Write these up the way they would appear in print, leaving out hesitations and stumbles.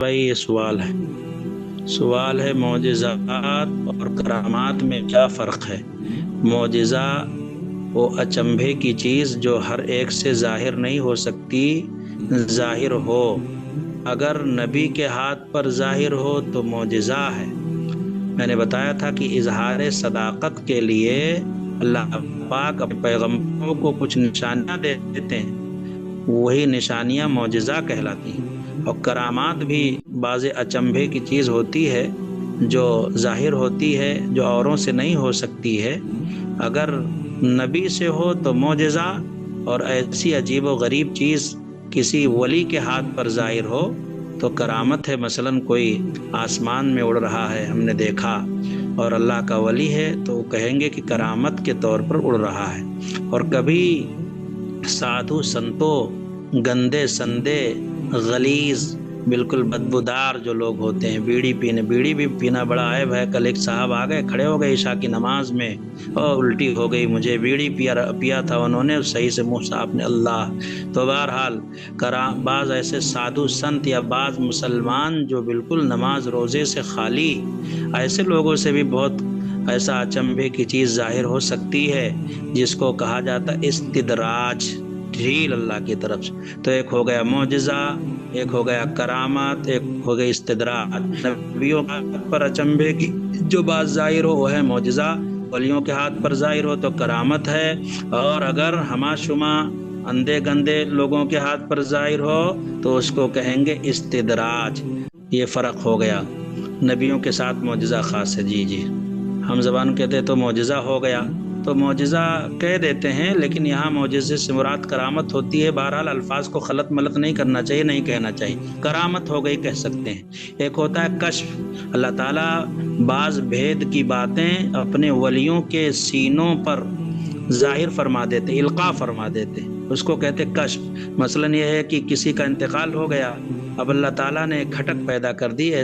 بھائی یہ سوال ہے معجزات اور کرامات میں کیا فرق ہے؟ معجزہ وہ اچنبھے کی چیز جو ہر ایک سے ظاہر نہیں ہو سکتی، ظاہر ہو، اگر نبی کے ہاتھ پر ظاہر ہو تو معجزہ ہے۔ میں نے بتایا تھا کہ اظہار صداقت کے لیے اللہ پاک اپنے پیغمبروں کو کچھ نشانیاں دیتے ہیں، وہی نشانیاں معجزہ کہلاتی ہیں۔ اور کرامات بھی بعض اچنبھے کی چیز ہوتی ہے جو ظاہر ہوتی ہے، جو اوروں سے نہیں ہو سکتی ہے، اگر نبی سے ہو تو معجزہ، اور ایسی عجیب و غریب چیز کسی ولی کے ہاتھ پر ظاہر ہو تو کرامت ہے۔ مثلا کوئی آسمان میں اڑ رہا ہے، ہم نے دیکھا، اور اللہ کا ولی ہے تو وہ کہیں گے کہ کرامت کے طور پر اڑ رہا ہے۔ اور کبھی سادھو سنتوں، گندے سندے، غلیظ، بالکل بدبودار جو لوگ ہوتے ہیں، بیڑی بھی پینا بڑا عیب ہے۔ کل ایک صاحب آ گئے، کھڑے ہو گئے عشاء کی نماز میں، اور الٹی ہو گئی، مجھے بیڑی پیا تھا انہوں نے، صحیح سے منہ صاف نے، اللہ۔ تو بہرحال بعض ایسے سادھو سنت یا بعض مسلمان جو بالکل نماز روزے سے خالی، ایسے لوگوں سے بھی بہت ایسا اچنبھے کی چیز ظاہر ہو سکتی ہے جس کو کہا جاتا ہے استدراج، ڈھیل اللہ کی طرف سے۔ تو ایک ہو گیا معجزہ، ایک ہو گیا کرامت، ایک ہو گئی استدراج۔ نبیوں کے ہاتھ پر اچنبھے کی جو بات ظاہر ہو وہ ہے معجزہ، ولیوں کے ہاتھ پر ظاہر ہو تو کرامت ہے، اور اگر ہما شما اندھے گندے لوگوں کے ہاتھ پر ظاہر ہو تو اس کو کہیں گے استدراج۔ یہ فرق ہو گیا۔ نبیوں کے ساتھ معجزہ خاص ہے، جی ہم زبان کہتے تو معجزہ ہو گیا، تو معجزہ کہہ دیتے ہیں، لیکن یہاں معجزے سے مراد کرامت ہوتی ہے۔ بہرحال الفاظ کو خلط ملط نہیں کرنا چاہیے، نہیں کہنا چاہیے، کرامت ہو گئی کہہ سکتے ہیں۔ ایک ہوتا ہے کشف، اللہ تعالیٰ بعض بھید کی باتیں اپنے ولیوں کے سینوں پر ظاہر فرما دیتے، القاء فرما دیتے، اس کو کہتے کشف۔ مثلا یہ ہے کہ کسی کا انتقال ہو گیا، اب اللہ تعالیٰ نے کھٹک پیدا کر دی ہے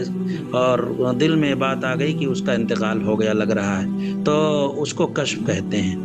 اور دل میں بات آ گئی کہ اس کا انتقال ہو گیا لگ رہا ہے، تو اس کو کشف کہتے ہیں۔